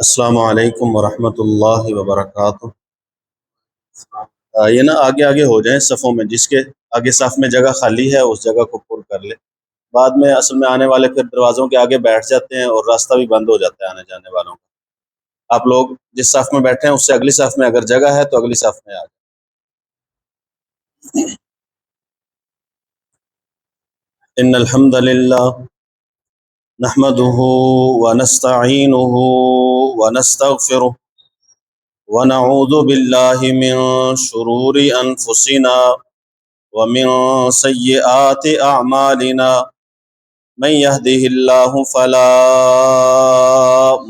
السلام علیکم ورحمۃ اللہ وبرکاتہ۔ یہ نا آگے آگے ہو جائیں صفوں میں، جس کے آگے صف میں جگہ خالی ہے اس جگہ کو پر کر لے۔ بعد میں اصل میں آنے والے پھر دروازوں کے آگے بیٹھ جاتے ہیں اور راستہ بھی بند ہو جاتا ہے آنے جانے والوں کا۔ آپ لوگ جس صف میں بیٹھے ہیں اس سے اگلی صف میں اگر جگہ ہے تو اگلی صف میں آ جائیں۔ ان الحمد للہ نحمده ونستعینه ونستغفره ونعوذ باللہ من شرور انفسنا ومن سیئات اعمالنا، من يهده الله فلا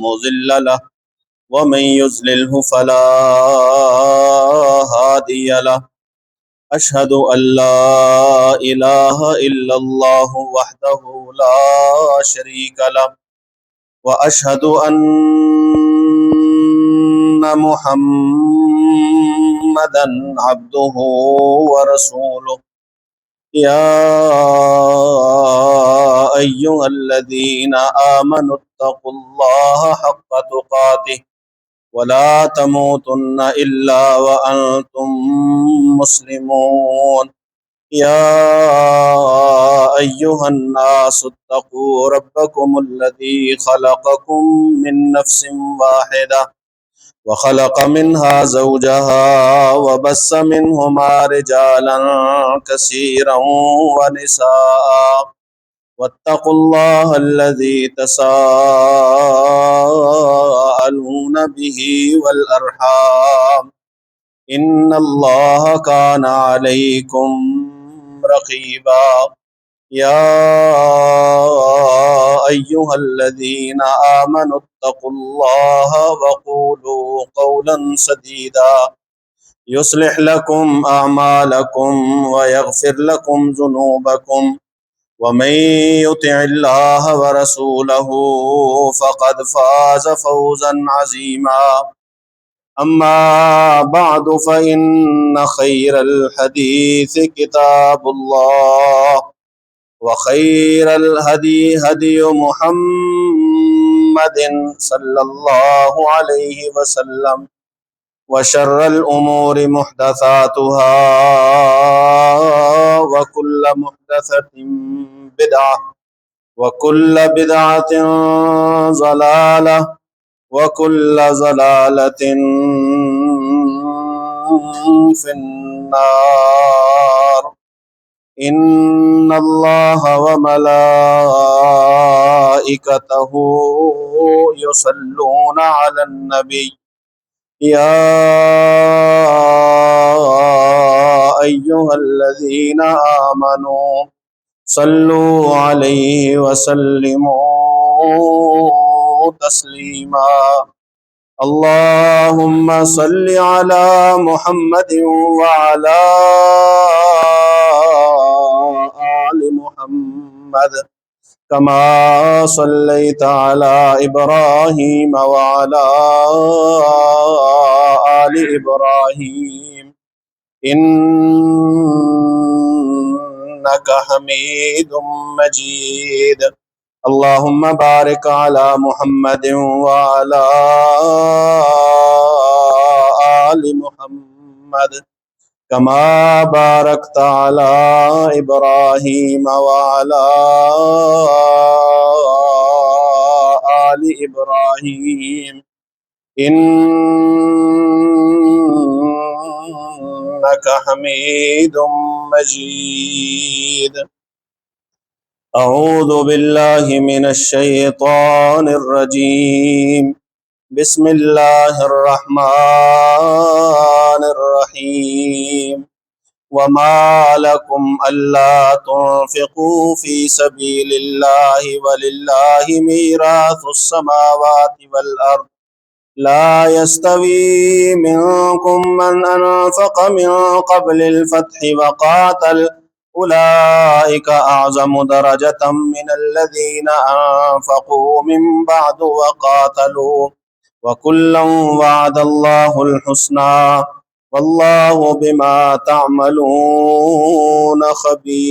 مضل له ومن يضلله فلا هادي له، اشهد ان لا اله الا الله وحده لا شريك له واشهد ان محمدا عبده ورسوله۔ يا أيها الذين آمنوا اتقوا الله حق تقاته ولا تموتن إلا وأنتم مسلمون۔ يا أيها الناس اتقوا ربكم الذي خلقكم من نفس واحدة وخلق منها زوجها وبث منهما رجالا كثيرا ونساء، واتقوا الله الذي تساءلون به والأرحام إن الله كان عليكم رقيبا۔ يا أيها الذين آمنوا اتقوا الله وقولوا قولا سديدا يصلح لكم أعمالكم ويغفر لكم ذنوبكم، ومن يطع الله ورسوله فقد فاز فوزا عظيما۔ أما بعد فإن خير الحديث كتاب الله، وخير الهدي هدي محمد صلى الله عليه وسلم، وشر الأمور محدثاتها وكل محدثة بدعة وكل بدعة ضلالة وكل ضلالة في النار۔ إن الله وملائكته يصلون على النبي، يا أيها الذين آمنوا صلوا عليه وسلموا تسليما۔ اللهم صل على محمد وعلى آل محمد كما صليت على إبراهيم وعلى آل إبراهيم إنك حميد مجيد۔ اللهم بارك على محمد وعلى آل محمد كما باركت على إبراهيم وعلى آل إبراهيم إنك حميد مجيد۔ أعوذ بالله من الشيطان الرجيم، بسم الله الرحمن الرحيم۔ وما لكم ألا تنفقوا في سبيل الله ولله ميراث السماوات والأرض، لا يستوي منكم من أنفق من قبل الفتح وقاتل، أولئك أعظم درجة من الذين أنفقوا من بعد وقاتلوا، وكلا وعد الله الحسنى، والله بما تعملون خبير۔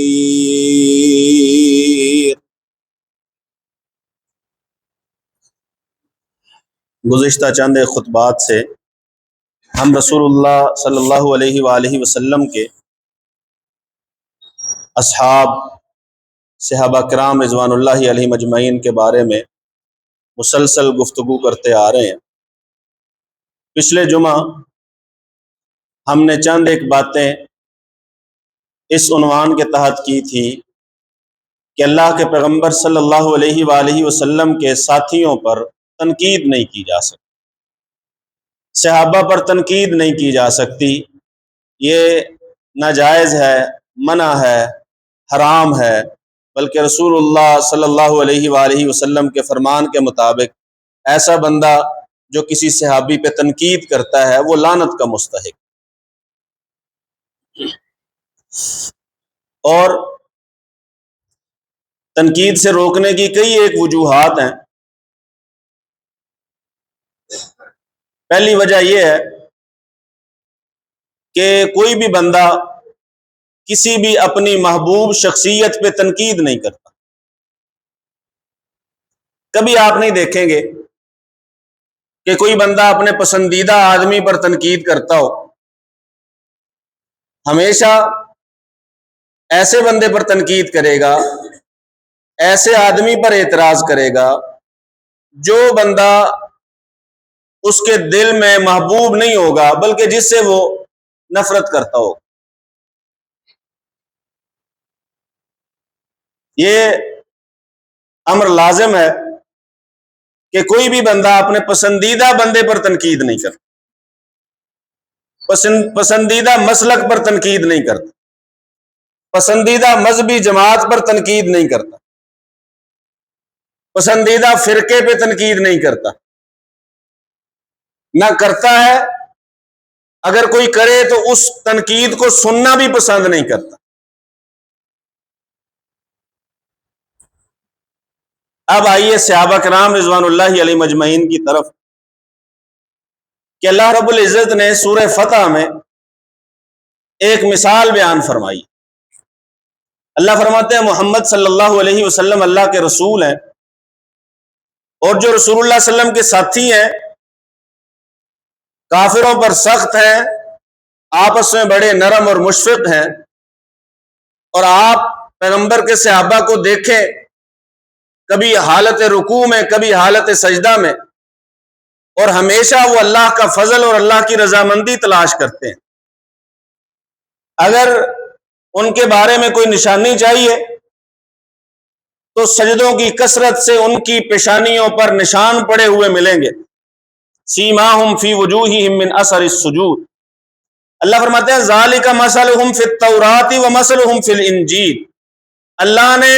گزشتہ چند خطبات سے ہم رسول اللہ صلی اللہ علیہ وآلہ وسلم کے اصحاب صحابہ کرام رضوان اللہ علیہم اجمعین کے بارے میں مسلسل گفتگو کرتے آ رہے ہیں۔ پچھلے جمعہ ہم نے چند ایک باتیں اس عنوان کے تحت کی تھی کہ اللہ کے پیغمبر صلی اللہ علیہ وآلہ وسلم کے ساتھیوں پر تنقید نہیں کی جا سکتی، صحابہ پر تنقید نہیں کی جا سکتی، یہ ناجائز ہے، منع ہے، حرام ہے، بلکہ رسول اللہ صلی اللہ علیہ وآلہ وسلم کے فرمان کے مطابق ایسا بندہ جو کسی صحابی پہ تنقید کرتا ہے وہ لعنت کا مستحق۔ اور تنقید سے روکنے کی کئی ایک وجوہات ہیں۔ پہلی وجہ یہ ہے کہ کوئی بھی بندہ کسی بھی اپنی محبوب شخصیت پہ تنقید نہیں کرتا۔ کبھی آپ نہیں دیکھیں گے کہ کوئی بندہ اپنے پسندیدہ آدمی پر تنقید کرتا ہو، ہمیشہ ایسے بندے پر تنقید کرے گا، ایسے آدمی پر اعتراض کرے گا جو بندہ اس کے دل میں محبوب نہیں ہوگا بلکہ جس سے وہ نفرت کرتا ہو۔ یہ امر لازم ہے کہ کوئی بھی بندہ اپنے پسندیدہ بندے پر تنقید نہیں کرتا، پسندیدہ مسلک پر تنقید نہیں کرتا، پسندیدہ مذہبی جماعت پر تنقید نہیں کرتا، پسندیدہ فرقے پہ تنقید نہیں کرتا، نہ کرتا ہے، اگر کوئی کرے تو اس تنقید کو سننا بھی پسند نہیں کرتا۔ اب آئیے صحابہ کرام رضوان اللہ علیہ مجمعین کی طرف کہ اللہ رب العزت نے سورہ فتح میں ایک مثال بیان فرمائی۔ اللہ فرماتے ہیں محمد صلی اللہ علیہ وسلم اللہ کے رسول ہیں، اور جو رسول اللہ صلی اللہ علیہ وسلم کے ساتھی ہیں کافروں پر سخت ہیں، آپس میں بڑے نرم اور مشفق ہیں، اور آپ پیغمبر کے صحابہ کو دیکھیں کبھی حالت رکوع میں کبھی حالت سجدہ میں، اور ہمیشہ وہ اللہ کا فضل اور اللہ کی رضامندی تلاش کرتے ہیں۔ اگر ان کے بارے میں کوئی نشانی چاہیے تو سجدوں کی کثرت سے ان کی پیشانیوں پر نشان پڑے ہوئے ملیں گے، سیماہم فی وجوہہم من اثر السجود۔ اللہ فرماتے ہیں ذالک مثلہم فی التوراۃ ومثلہم فی الانجیل۔ اللہ نے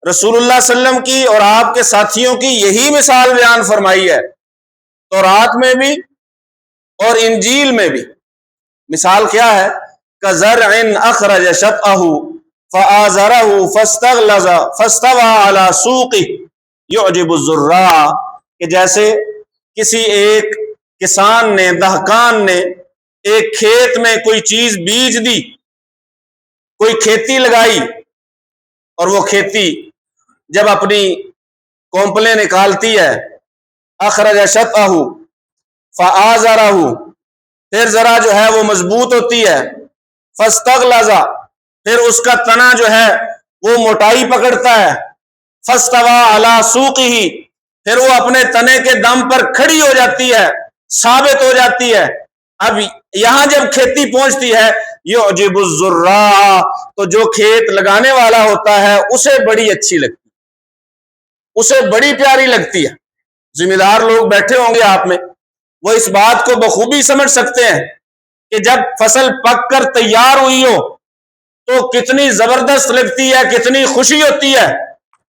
رسول اللہ صلی اللہ علیہ وسلم کی اور آپ کے ساتھیوں کی یہی مثال بیان فرمائی ہے، تورات میں بھی اور انجیل میں بھی۔ مثال کیا ہے؟ کزرع اخرج شطأہ فآزرہ فاستغلظ فاستوى علی سوقہ یعجب الزراع، کہ جیسے کسی ایک کسان نے، دہقان نے ایک کھیت میں کوئی چیز بیج دی، کوئی کھیتی لگائی، اور وہ کھیتی جب اپنی کونپلیں نکالتی ہے، اخرج شطأہ فآزرہ، پھر ذرا جو ہے وہ مضبوط ہوتی ہے، فاستغلظ، پھر اس کا تنا جو ہے وہ موٹائی پکڑتا ہے، فاستوى علی سوقہ، پھر وہ اپنے تنے کے دم پر کھڑی ہو جاتی ہے، ثابت ہو جاتی ہے۔ اب یہاں جب کھیتی پہنچتی ہے یعجب الزراع، تو جو کھیت لگانے والا ہوتا ہے اسے بڑی اچھی لگتی ہے، اسے بڑی پیاری لگتی ہے۔ ذمہ دار لوگ بیٹھے ہوں گے آپ میں، وہ اس بات کو بخوبی سمجھ سکتے ہیں کہ جب فصل پک کر تیار ہوئی ہو تو کتنی زبردست لگتی ہے، کتنی خوشی ہوتی ہے۔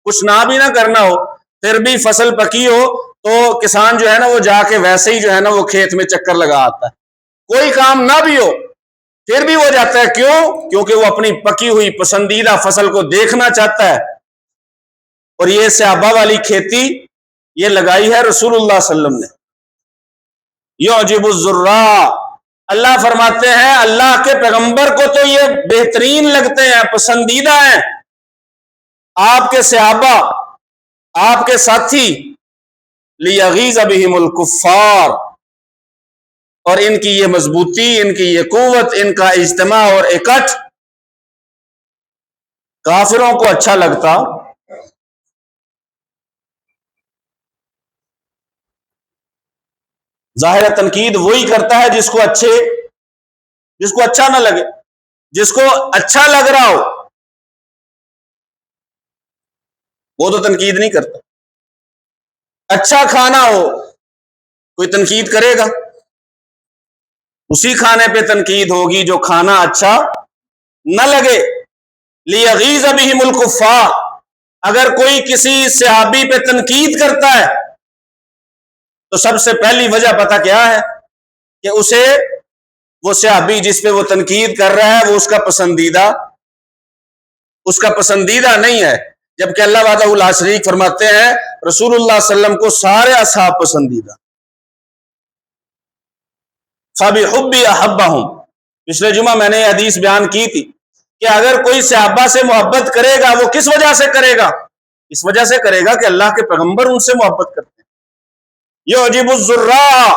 کچھ نہ بھی نہ کرنا ہو پھر بھی فصل پکی ہو تو کسان جو ہے نا وہ جا کے ویسے ہی جو ہے نا وہ کھیت میں چکر لگا آتا ہے، کوئی کام نہ بھی ہو پھر بھی وہ جاتا ہے۔ کیوں؟ کیونکہ وہ اپنی پکی ہوئی پسندیدہ فصل کو دیکھنا چاہتا ہے۔ اور یہ صحابہ والی کھیتی یہ لگائی ہے رسول اللہ صلی اللہ علیہ وسلم نے۔ یعجب الزراع، اللہ فرماتے ہیں اللہ کے پیغمبر کو تو یہ بہترین لگتے ہیں، پسندیدہ ہیں۔ آپ کے صحابہ، آپ کے ساتھی لیغیظ بہم الکفار، اور ان کی یہ مضبوطی، ان کی یہ قوت، ان کا اجتماع اور اکٹھ کافروں کو اچھا لگتا ظاہر تنقید وہی کرتا ہے جس کو اچھا نہ لگے، جس کو اچھا لگ رہا ہو وہ تو تنقید نہیں کرتا۔ اچھا کھانا ہو کوئی تنقید کرے گا؟ اسی کھانے پہ تنقید ہوگی جو کھانا اچھا نہ لگے۔ لیغیظ بہم الکفار، اگر کوئی کسی صحابی پہ تنقید کرتا ہے تو سب سے پہلی وجہ پتہ کیا ہے کہ اسے وہ صحابی جس پہ وہ تنقید کر رہا ہے وہ اس کا پسندیدہ نہیں ہے، جبکہ اللہ وحدہ لا شریک فرماتے ہیں رسول اللہ صلی اللہ علیہ وسلم کو سارے اصحاب پسندیدہ۔ فَبِحُبِّ أَحَبَّهُمْ، پچھلے جمعہ میں نے یہ حدیث بیان کی تھی کہ اگر کوئی صحابہ سے محبت کرے گا وہ کس وجہ سے کرے گا؟ اس وجہ سے کرے گا کہ اللہ کے پیغمبر ان سے محبت کرتے ہیں۔ یعجب الزراء،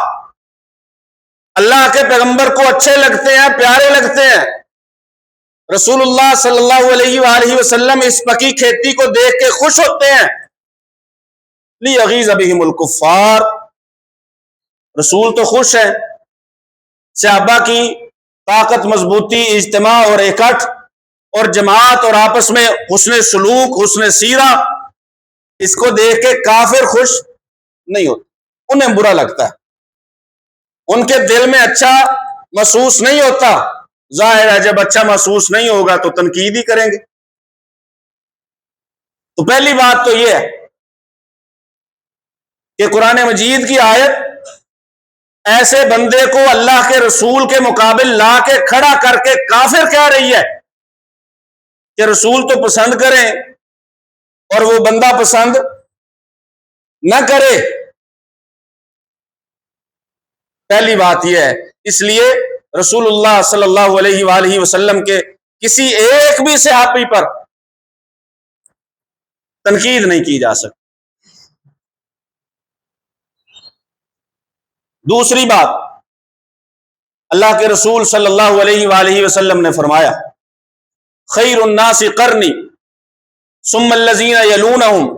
اللہ کے پیغمبر کو اچھے لگتے ہیں، پیارے لگتے ہیں۔ رسول اللہ صلی اللہ علیہ وآلہ وسلم اس پکی کھیتی کو دیکھ کے خوش ہوتے ہیں۔ لیغیظ بہم الکفار، رسول تو خوش ہیں، صحابہ کی طاقت، مضبوطی، اجتماع اور اکٹھ اور جماعت اور آپس میں حسن سلوک، حسن سیرہ، اس کو دیکھ کے کافر خوش نہیں ہوتے، انہیں برا لگتا ہے، ان کے دل میں اچھا محسوس نہیں ہوتا۔ ظاہر ہے جب اچھا محسوس نہیں ہوگا تو تنقید ہی کریں گے۔ تو پہلی بات تو یہ ہے کہ قرآن مجید کی آیت ایسے بندے کو اللہ کے رسول کے مقابل لا کے کھڑا کر کے کافر کہہ رہی ہے کہ رسول تو پسند کریں اور وہ بندہ پسند نہ کرے۔ پہلی بات یہ ہے، اس لیے رسول اللہ صلی اللہ علیہ وآلہ وسلم کے کسی ایک بھی صحابی پر تنقید نہیں کی جا سکتی۔ دوسری بات، اللہ کے رسول صلی اللہ علیہ وآلہ وسلم نے فرمایا خیر الناس قرنی ثم الذین یلونہم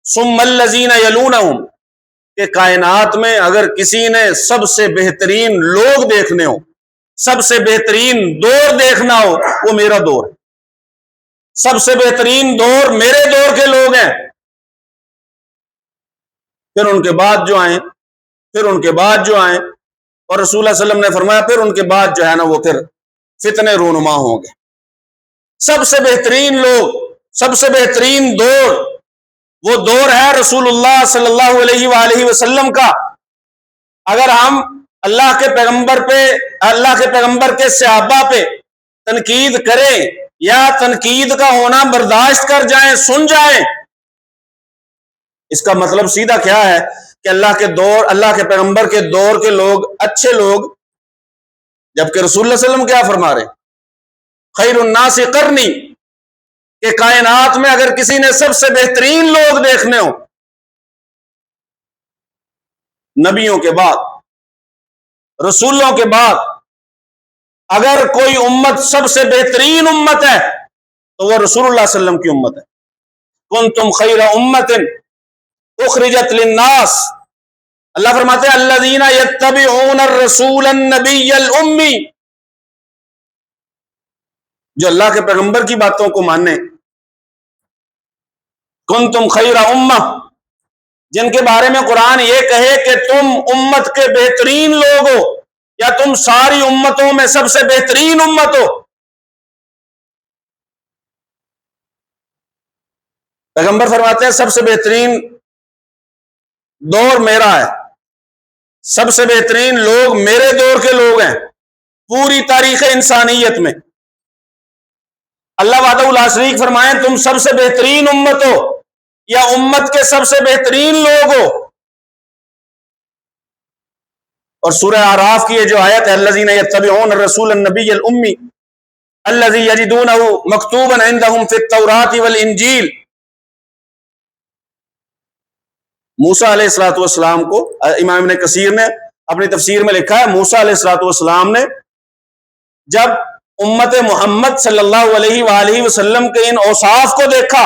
ثم الذین یلونہم، کہ کائنات میں اگر کسی نے سب سے بہترین لوگ دیکھنے ہو، سب سے بہترین دور دیکھنا ہو، وہ میرا دور ہے۔ سب سے بہترین دور میرے دور کے لوگ ہیں، پھر ان کے بعد جو آئیں، پھر ان کے بعد جو آئیں، اور رسول اللہ صلی اللہ علیہ وسلم نے فرمایا پھر ان کے بعد جو ہے نا وہ پھر فتنے رونما ہوں گے۔ سب سے بہترین لوگ، سب سے بہترین دور، وہ دور ہے رسول اللہ صلی اللہ علیہ وآلہ وسلم کا۔ اگر ہم اللہ کے پیغمبر پہ، اللہ کے پیغمبر کے صحابہ پہ تنقید کریں یا تنقید کا ہونا برداشت کر جائیں، سن جائیں، اس کا مطلب سیدھا کیا ہے کہ اللہ کے دور، اللہ کے پیغمبر کے دور کے لوگ اچھے لوگ، جبکہ رسول اللہ صلی اللہ علیہ وسلم کیا فرما رہے ہیں خیر الناس قرنی، کہ کائنات میں اگر کسی نے سب سے بہترین لوگ دیکھنے ہو نبیوں کے بعد، رسولوں کے بعد، اگر کوئی امت سب سے بہترین امت ہے تو وہ رسول اللہ صلی اللہ علیہ وسلم کی امت ہے۔ کنتم خیر امت اخرجت للناس، اللہ فرماتے ہیں الذین یتبعون الرسول النبی الامی، جو اللہ کے پیغمبر کی باتوں کو مانے۔ کنتم خیر امہ، جن کے بارے میں قرآن یہ کہے کہ تم امت کے بہترین لوگ ہو، یا تم ساری امتوں میں سب سے بہترین امت ہو۔ پیغمبر فرماتے ہیں سب سے بہترین دور میرا ہے، سب سے بہترین لوگ میرے دور کے لوگ ہیں پوری تاریخ انسانیت میں۔ اللہ وحدہ لا شریک فرمائیں تم سب سے بہترین امت ہو یا امت کے سب سے بہترین لوگ ہو۔ اور سورہ اعراف کی یہ جو آیت ہے الذین یتبعون الرسول النبی الامی الذی یجدونہ مکتوبا عندہم فی التوراۃ والانجیل، موسیٰ علیہ الصلوۃ والسلام کو امام ابن کثیر نے اپنی تفسیر میں لکھا ہے، موسیٰ علیہ الصلوۃ والسلام نے جب امت محمد صلی اللہ علیہ وآلہ وسلم کے ان اوصاف کو دیکھا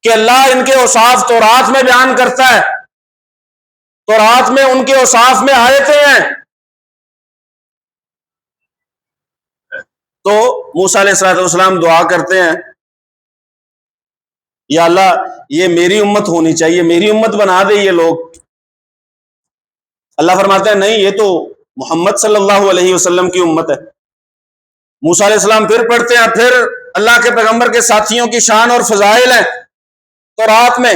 کہ اللہ ان کے اوصاف تورات میں بیان کرتا ہے، تورات میں ان کے اوصاف میں آیتیں ہیں، تو موسیٰ علیہ الصلوۃ والسلام دعا کرتے ہیں، یا اللہ یہ میری امت ہونی چاہیے، میری امت بنا دے یہ لوگ۔ اللہ فرماتے ہیں نہیں، یہ تو محمد صلی اللہ علیہ وسلم کی امت ہے۔ موسیٰ علیہ السلام پھر پڑھتے ہیں، پھر اللہ کے پیغمبر کے ساتھیوں کی شان اور فضائل ہیں تورات میں،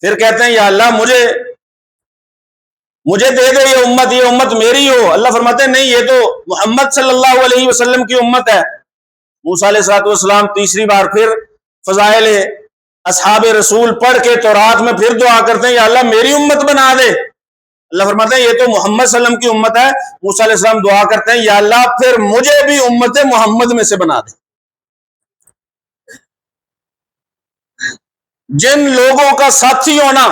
پھر کہتے ہیں یا اللہ مجھے دے دے یہ امت میری ہو۔ اللہ فرماتے ہیں نہیں، یہ تو محمد صلی اللہ علیہ وسلم کی امت ہے۔ موسیٰ علیہ السلام تیسری بار پھر فضائل اصحاب رسول پڑھ کے تورات میں پھر دعا کرتے ہیں یا اللہ میری امت بنا دے۔ اللہ فرماتے ہیں یہ تو محمد صلی اللہ علیہ وسلم کی امت ہے۔ موسیٰ علیہ السلام دعا کرتے ہیں یا اللہ پھر مجھے بھی امت محمد میں سے بنا دے۔ جن لوگوں کا ساتھی ہونا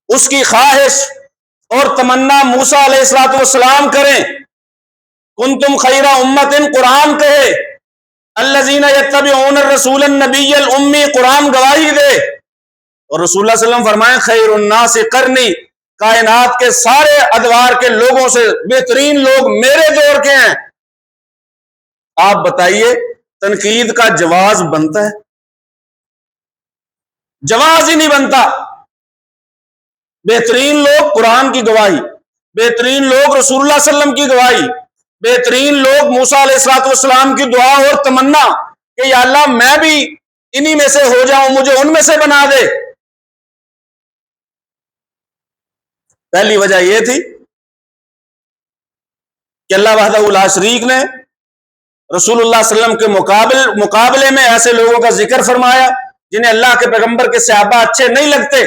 اس کی خواہش اور تمنا موسیٰ علیہ السلام کریں، کنتم خیر امت، قرآن کہے الذین یتبعون الرسول النبی الامی، قرآن گواہی دے، اور رسول اللہ صلی اللہ علیہ وسلم فرمائیں خیر الناس قرنی، کائنات کے سارے ادوار کے لوگوں سے بہترین لوگ میرے دور کے ہیں۔ آپ بتائیے تنقید کا جواز بنتا ہے؟ جواز ہی نہیں بنتا۔ بہترین لوگ قرآن کی گواہی، بہترین لوگ رسول اللہ صلی اللہ علیہ وسلم کی گواہی، بہترین لوگ موسیٰ علیہ السلام کی دعا اور تمنا کہ یا اللہ میں بھی انہی میں سے ہو جاؤں، مجھے ان میں سے بنا دے۔ پہلی وجہ یہ تھی کہ اللہ وحدہ لا شریک نے رسول اللہ صلی اللہ علیہ وسلم کے مقابلے میں ایسے لوگوں کا ذکر فرمایا جنہیں اللہ کے پیغمبر کے صحابہ اچھے نہیں لگتے،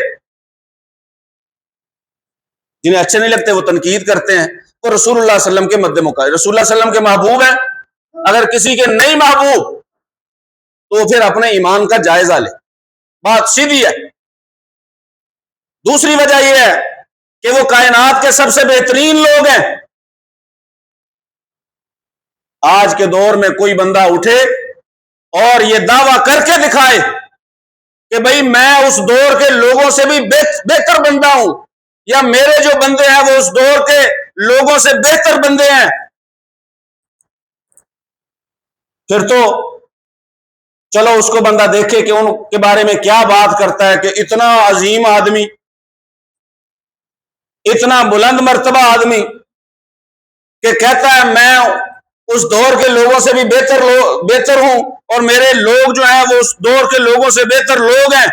جنہیں اچھے نہیں لگتے وہ تنقید کرتے ہیں، وہ رسول اللہ صلی اللہ علیہ وسلم کے مد مقابل، رسول اللہ صلی اللہ علیہ وسلم کے محبوب ہیں، اگر کسی کے نہیں محبوب تو پھر اپنے ایمان کا جائزہ لے، بات سیدھی ہے۔ دوسری وجہ یہ ہے کہ وہ کائنات کے سب سے بہترین لوگ ہیں۔ آج کے دور میں کوئی بندہ اٹھے اور یہ دعویٰ کر کے دکھائے کہ بھئی میں اس دور کے لوگوں سے بھی بہتر بندہ ہوں، یا میرے جو بندے ہیں وہ اس دور کے لوگوں سے بہتر بندے ہیں، پھر تو چلو اس کو بندہ دیکھے کہ ان کے بارے میں کیا بات کرتا ہے، کہ اتنا عظیم آدمی، اتنا بلند مرتبہ آدمی کہ کہتا ہے میں اس دور کے لوگوں سے بھی بہتر ہوں، اور میرے لوگ جو ہیں وہ اس دور کے لوگوں سے بہتر لوگ ہیں۔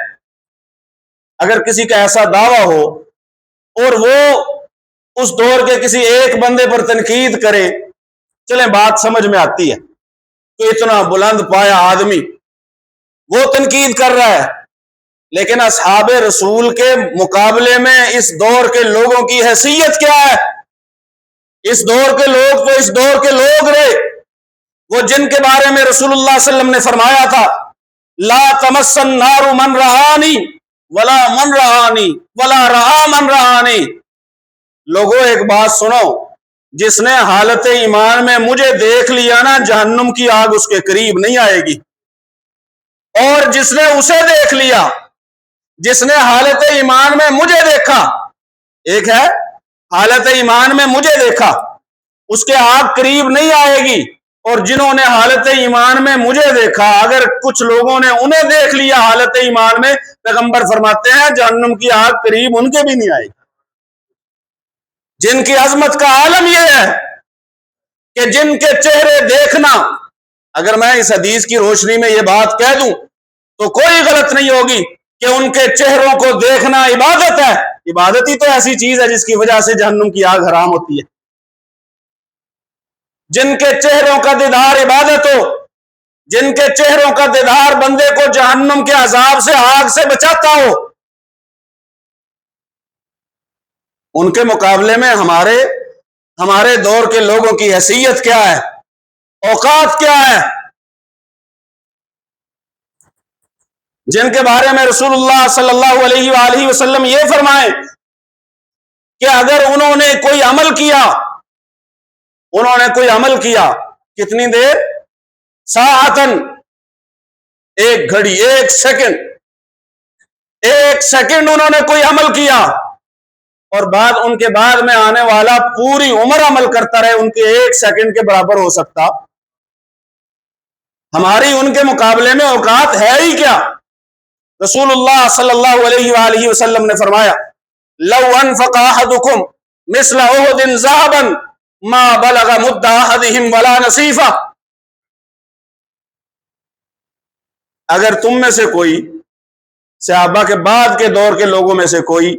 اگر کسی کا ایسا دعویٰ ہو اور وہ اس دور کے کسی ایک بندے پر تنقید کرے، چلیں بات سمجھ میں آتی ہے کہ اتنا بلند پایا آدمی وہ تنقید کر رہا ہے، لیکن اصحاب رسول کے مقابلے میں اس دور کے لوگوں کی حیثیت کیا ہے؟ اس دور کے لوگ تو اس دور کے لوگ رہے، وہ جن کے بارے میں رسول اللہ صلی اللہ علیہ وسلم نے فرمایا تھا لا تمس النار من رآنی ولا من رآنی ولا رآ من رآنی۔ لوگوں ایک بات سنو، جس نے حالت ایمان میں مجھے دیکھ لیا نا، جہنم کی آگ اس کے قریب نہیں آئے گی، اور جس نے اسے دیکھ لیا، جس نے حالت ایمان میں مجھے دیکھا، ایک ہے حالت ایمان میں مجھے دیکھا، اس کے آگ قریب نہیں آئے گی، اور جنہوں نے حالت ایمان میں مجھے دیکھا، اگر کچھ لوگوں نے انہیں دیکھ لیا حالت ایمان میں، پیغمبر فرماتے ہیں جہنم کی آگ قریب ان کے بھی نہیں آئے گی۔ جن کی عظمت کا عالم یہ ہے کہ جن کے چہرے دیکھنا، اگر میں اس حدیث کی روشنی میں یہ بات کہہ دوں تو کوئی غلط نہیں ہوگی کہ ان کے چہروں کو دیکھنا عبادت ہے۔ عبادت ہی تو ایسی چیز ہے جس کی وجہ سے جہنم کی آگ حرام ہوتی ہے۔ جن کے چہروں کا دیدار عبادت ہو، جن کے چہروں کا دیدار بندے کو جہنم کے عذاب سے، آگ سے بچاتا ہو، ان کے مقابلے میں ہمارے دور کے لوگوں کی حیثیت کیا ہے، اوقات کیا ہے؟ جن کے بارے میں رسول اللہ صلی اللہ علیہ وآلہ وسلم یہ فرمائیں کہ اگر انہوں نے کوئی عمل کیا کتنی دیر؟ ساعتن، ایک گھڑی، ایک سیکنڈ انہوں نے کوئی عمل کیا، اور ان کے بعد میں آنے والا پوری عمر عمل کرتا رہے، ان کے ایک سیکنڈ کے برابر ہو سکتا؟ ہماری ان کے مقابلے میں اوقات ہے ہی کیا؟ رسول اللہ صلی اللہ علیہ وآلہ وسلم نے فرمایا لو انفق احدکم مثل احد ذهبا ما بلغ مد احدهم ولا نصیفہ، اگر تم میں سے کوئی، صحابہ کے بعد کے دور کے لوگوں میں سے کوئی،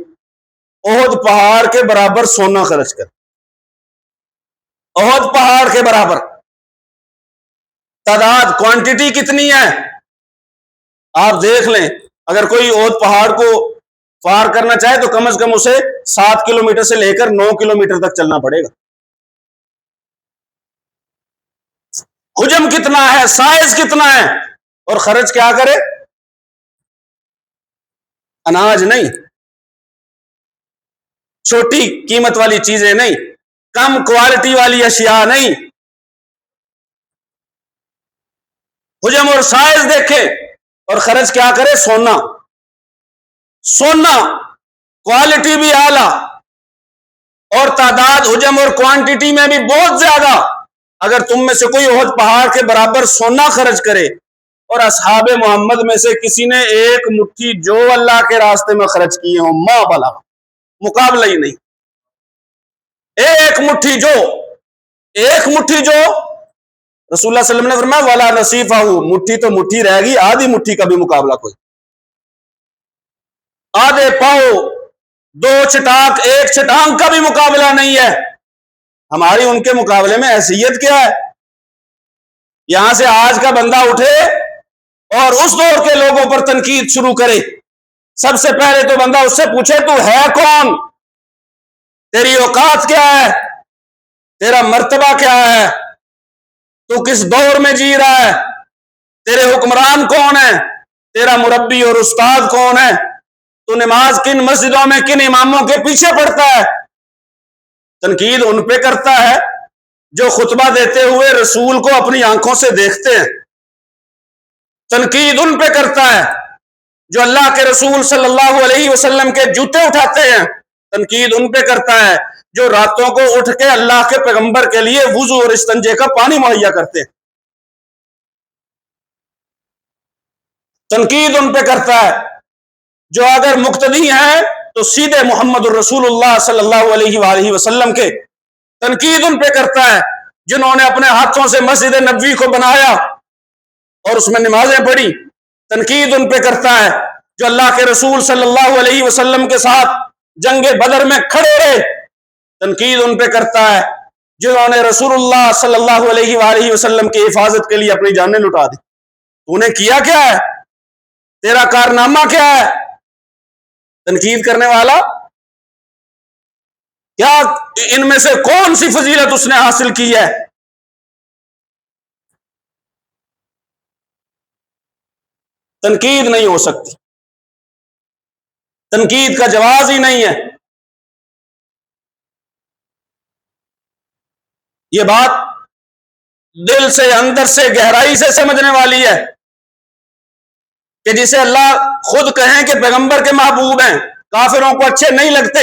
احد پہاڑ کے برابر سونا خرچ کرے، احد پہاڑ کے برابر، تعداد کوانٹٹی کتنی ہے آپ دیکھ لیں، اگر کوئی احد پہاڑ کو پار کرنا چاہے تو کم از کم اسے 7 کلومیٹر سے لے کر 9 کلومیٹر تک چلنا پڑے گا۔ حجم کتنا ہے، سائز کتنا ہے، اور خرچ کیا کرے؟ اناج نہیں، چھوٹی قیمت والی چیزیں نہیں، کم کوالٹی والی اشیاء نہیں، حجم اور سائز دیکھے اور خرچ کیا کرے؟ سونا کوالٹی بھی اعلی اور تعداد حجم اور کوانٹٹی میں بھی بہت زیادہ۔ اگر تم میں سے کوئی احد پہاڑ کے برابر سونا خرچ کرے، اور اصحاب محمد میں سے کسی نے ایک مٹھی جو اللہ کے راستے میں خرچ کیے ہوں، ما بلا، مقابلہ ہی نہیں، ایک مٹھی جو رسول اللہ صلی اللہ علیہ وسلم نے فرمایا ولا نصیفہ، مٹھی تو مٹھی رہ گی، آدھی مٹھی کا بھی مقابلہ کوئی، آدھے پاؤ، 2 چٹاک، 1 چٹانگ کا بھی مقابلہ نہیں ہے۔ ہماری ان کے مقابلے میں حیثیت کیا ہے؟ یہاں سے آج کا بندہ اٹھے اور اس دور کے لوگوں پر تنقید شروع کرے، سب سے پہلے تو بندہ اس سے پوچھے تو ہے کون، تیری اوقات کیا ہے، تیرا مرتبہ کیا ہے، تو کس دور میں جی رہا ہے، تیرے حکمران کون ہے، تیرا مربی اور استاد کون ہے، تو نماز کن مسجدوں میں کن اماموں کے پیچھے پڑھتا ہے۔ تنقید ان پہ کرتا ہے جو خطبہ دیتے ہوئے رسول کو اپنی آنکھوں سے دیکھتے ہیں، تنقید ان پہ کرتا ہے جو اللہ کے رسول صلی اللہ علیہ وسلم کے جوتے اٹھاتے ہیں، تنقید ان پہ کرتا ہے جو راتوں کو اٹھ کے اللہ کے پیغمبر کے لیے وضو اور استنجے کا پانی مہیا کرتے ہیں، تنقید ان پہ کرتا ہے جو اگر مقتدی ہیں تو سیدھے محمد الرسول اللہ صلی اللہ علیہ وآلہ وسلم کے، تنقید ان پہ کرتا ہے جنہوں نے اپنے ہاتھوں سے مسجد نبوی کو بنایا اور اس میں نمازیں پڑھی، تنقید ان پہ کرتا ہے جو اللہ کے رسول صلی اللہ علیہ وسلم کے ساتھ جنگ بدر میں کھڑے رہے، تنقید ان پہ کرتا ہے جنہوں نے رسول اللہ صلی اللہ علیہ وآلہ وسلم کی حفاظت کے لیے اپنی جانیں لٹا دی۔ تو نے کیا کیا ہے، تیرا کارنامہ کیا ہے؟ تنقید کرنے والا کیا ان میں سے کون سی فضیلت اس نے حاصل کی ہے؟ تنقید نہیں ہو سکتی، تنقید کا جواز ہی نہیں ہے۔ یہ بات دل سے، اندر سے، گہرائی سے سمجھنے والی ہے کہ جسے اللہ خود کہیں کہ پیغمبر کے محبوب ہیں، کافروں کو اچھے نہیں لگتے،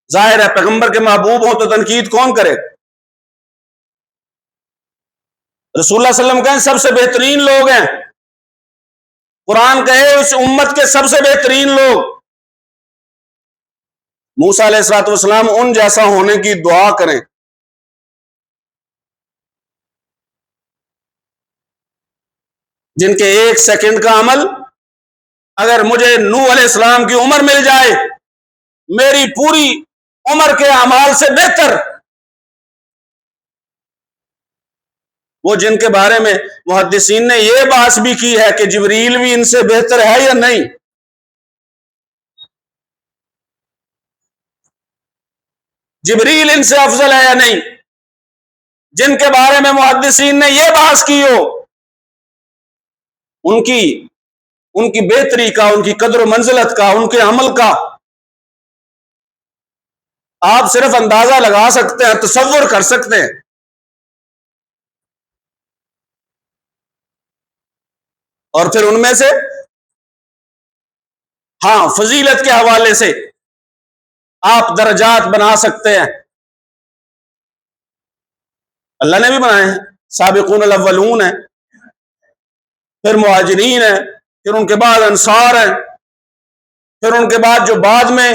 ظاہر ہے پیغمبر کے محبوب ہوں تو تنقید کون کرے؟ رسول اللہ صلی اللہ علیہ وسلم کہیں سب سے بہترین لوگ ہیں، قرآن کہے اس امت کے سب سے بہترین لوگ، موسیٰ علیہ السلام ان جیسا ہونے کی دعا کریں، جن کے 1 سیکنڈ کا عمل، اگر مجھے نوح علیہ السلام کی عمر مل جائے، میری پوری عمر کے اعمال سے بہتر، وہ جن کے بارے میں محدثین نے یہ بحث بھی کی ہے کہ جبریل بھی ان سے بہتر ہے یا نہیں، جبریل ان سے افضل ہے یا نہیں، جن کے بارے میں محدثین نے یہ بحث کی ہو، ان کی ان کی بہتری کا، ان کی قدر و منزلت کا، ان کے عمل کا آپ صرف اندازہ لگا سکتے ہیں، تصور کر سکتے ہیں۔ اور پھر ان میں سے ہاں فضیلت کے حوالے سے آپ درجات بنا سکتے ہیں، اللہ نے بھی بنائے ہیں، سابقون الاولون ہیں، پھر مہاجرین ہیں، پھر ان کے بعد انصار ہیں، پھر ان کے بعد جو بعد میں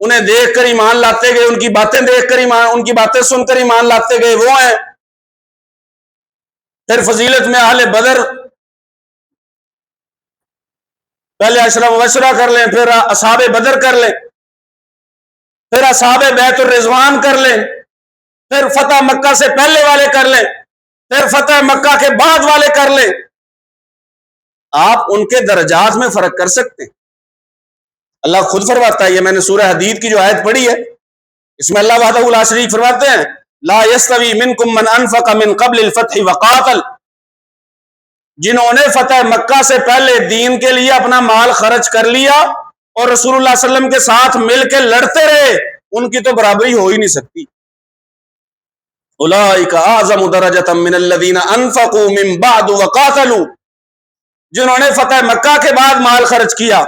انہیں دیکھ کر ایمان لاتے گئے، ان کی باتیں دیکھ کر ایمان، ان کی باتیں سن کر ایمان لاتے گئے، وہ ہیں۔ پھر فضیلت میں اہل بدر، پہلے اشرا مبشرہ کر لیں، پھر اصحاب بدر کر لیں، پھر اصحاب بیت الرضوان کر لیں، پھر فتح مکہ سے پہلے والے کر لیں، پھر فتح مکہ کے بعد والے کر لیں، آپ ان کے درجات میں فرق کر سکتے ہیں۔ اللہ خود فرماتا ہے، یہ میں نے سورہ حدید کی جو آیت پڑھی ہے، اس میں اللہ وحدہ لا شریک فرماتے ہیں لا یستوی منکم من انفق من قبل الفتح وقاتل، جنہوں نے فتح مکہ سے پہلے دین کے لیے اپنا مال خرچ کر لیا اور رسول اللہ صلی اللہ علیہ وسلم کے ساتھ مل کے لڑتے رہے، ان کی تو برابری ہو ہی نہیں سکتی۔ اولئک اعظم درجۃ من الذین انفقوا من بعد وقاتلوا، جنہوں نے فتح مکہ کے بعد مال خرچ کیا،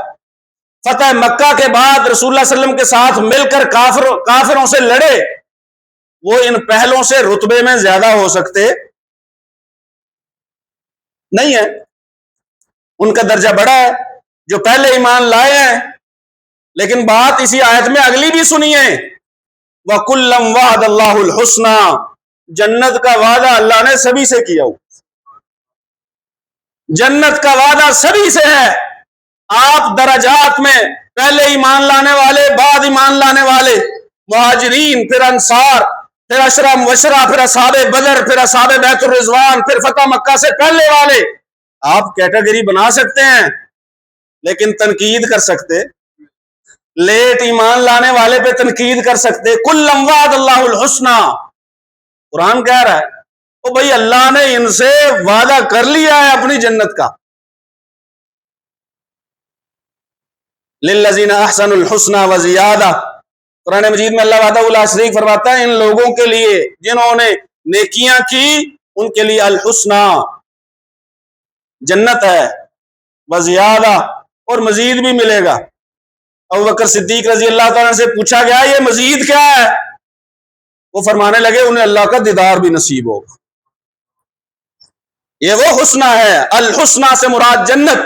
فتح مکہ کے بعد رسول اللہ صلی اللہ علیہ وسلم کے ساتھ مل کر کافروں سے لڑے، وہ ان پہلوں سے رتبے میں زیادہ ہو سکتے نہیں ہے، ان کا درجہ بڑا ہے جو پہلے ایمان لائے ہیں۔ لیکن بات اسی آیت میں اگلی بھی سنیے، وَكُلًّا وَعَدَ اللَّهُ الْحُسْنَى، جنت کا وعدہ اللہ نے سبھی سے کیا ہو، جنت کا وعدہ سبھی سے ہے۔ آپ درجات میں پہلے ایمان لانے والے، بعد ایمان لانے والے، مہاجرین، پھر انصار، پھر اشرا مبشرہ، پھر اصحاب بدر، پھر اصحاب بیت الرضوان، پھر فتح مکہ سے پہلے والے، آپ کیٹیگری بنا سکتے ہیں، لیکن تنقید کر سکتے، لیٹ ایمان لانے والے پہ تنقید کر سکتے۔ کُلًّا وَعَدَ اللَّهُ الْحُسْنَى، قرآن کہہ رہا ہے او بھائی اللہ نے ان سے وعدہ کر لیا ہے اپنی جنت کا، لِلَّذِينَ أَحْسَنُوا الْحُسْنَى وَزِيَادَةٌ، قرآن مجید میں اللہ وحدہ لا شریک فرماتا ہے ان لوگوں کے لیے جنہوں نے نیکیاں کی، ان کے لیے الحسنہ جنت ہے، وزیادہ اور مزید بھی ملے گا۔ ابوبکر صدیق رضی اللہ تعالیٰ سے پوچھا گیا یہ مزید کیا ہے، وہ فرمانے لگے انہیں اللہ کا دیدار بھی نصیب ہوگا، یہ وہ حسنہ ہے۔ الحسنہ سے مراد جنت،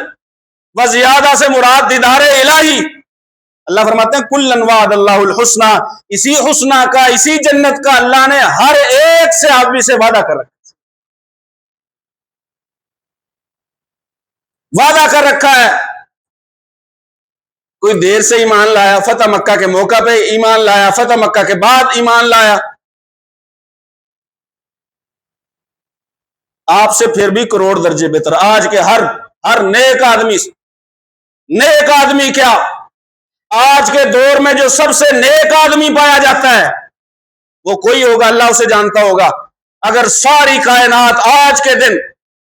وزیادہ سے مراد دیدار الہی۔ اللہ فرماتے ہیں کُلًّا وعد اللہ الحسنہ، اسی حسنہ کا، اسی جنت کا اللہ نے ہر ایک سے آدمی سے وعدہ کر رکھا، وعدہ کر رکھا ہے۔ کوئی دیر سے ایمان لایا، فتح مکہ کے موقع پہ ایمان لایا، فتح مکہ کے بعد ایمان لایا، آپ سے پھر بھی کروڑ درجے بہتر۔ آج کے ہر نیک آدمی، نیک آدمی کیا، آج کے دور میں جو سب سے نیک آدمی پایا جاتا ہے وہ کوئی ہوگا، اللہ اسے جانتا ہوگا۔ اگر ساری کائنات آج کے دن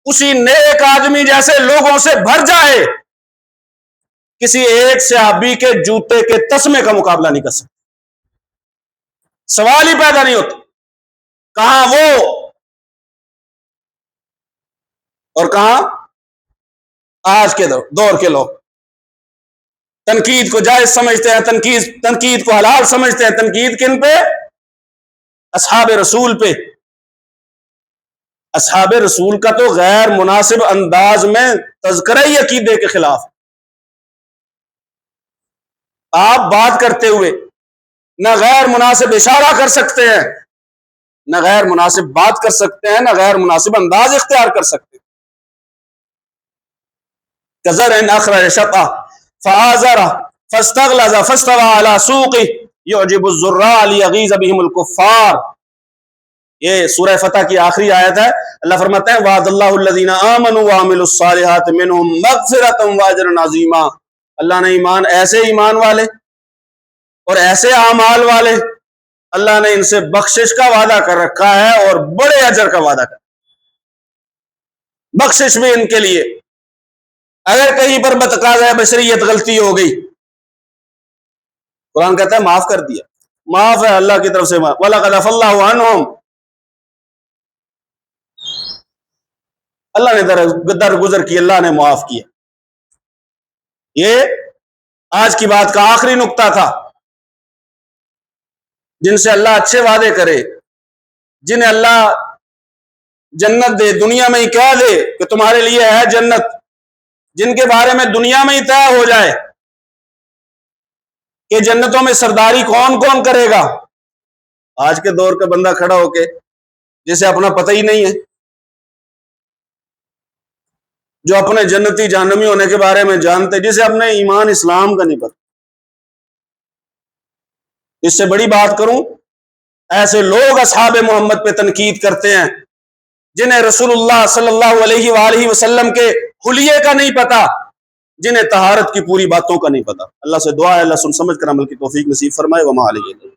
اسی نیک آدمی جیسے لوگوں سے بھر جائے، کسی ایک صحابی کے جوتے کے تسمے کا مقابلہ نہیں کر سکتے، سوال ہی پیدا نہیں ہوتا۔ کہاں وہ اور کہاں آج کے دور کے لوگ تنقید کو جائز سمجھتے ہیں، تنقید کو حلال سمجھتے ہیں۔ تنقید کن پہ؟ اصحاب رسول پہ۔ اصحاب رسول کا تو غیر مناسب انداز میں تذکرہ ہی عقیدے کے خلاف۔ آپ بات کرتے ہوئے نہ غیر مناسب اشارہ کر سکتے ہیں، نہ غیر مناسب بات کر سکتے ہیں، نہ غیر مناسب انداز اختیار کر سکتے ہیں۔ كزرع أخرج شطأه فآزره فاستغلظ فاستوى على سوقه يعجب الزراع ليغيظ بهم الكفار۔ یہ سورہ فتح کی آخری آیت ہے۔ اللہ فرماتا ہے وعد اللہ الذین آمنوا وعملوا الصالحات منهم مغفرۃ واجرا عظیما، اللہ نے ایسے ایمان والے اور ایسے اعمال والے، اللہ نے ان سے بخشش کا وعدہ کر رکھا ہے اور بڑے اجر کا وعدہ کر، بخشش بھی ان کے لیے اگر کہیں پر بتقاضۂ بشریت غلطی ہو گئی، قرآن کہتا ہے معاف کر دیا، معاف ہے اللہ کی طرف سے، وَلَقَدْ عَفَا اللَّهُ عَنْهُمْ، اللہ نے درگزر کی، اللہ نے معاف کیا۔ یہ آج کی بات کا آخری نقطہ تھا۔ جن سے اللہ اچھے وعدے کرے، جنہیں اللہ جنت دے، دنیا میں ہی کہہ دے کہ تمہارے لیے ہے جنت، جن کے بارے میں دنیا میں ہی طے ہو جائے کہ جنتوں میں سرداری کون کون کرے گا۔ آج کے دور کا بندہ کھڑا ہو کے جسے اپنا پتہ ہی نہیں ہے، جو اپنے جنتی جہنمی ہونے کے بارے میں جانتے، جسے اپنے ایمان اسلام کا نہیں پتہ، اس سے بڑی بات کروں، ایسے لوگ اصحاب محمد پہ تنقید کرتے ہیں جنہیں رسول اللہ صلی اللہ علیہ وآلہ وسلم کے حلیے کا نہیں پتا، جنہیں طہارت کی پوری باتوں کا نہیں پتا۔ اللہ سے دعا ہے اللہ سن سمجھ کر عمل کی توفیق نصیب فرمائے۔ وما علیہ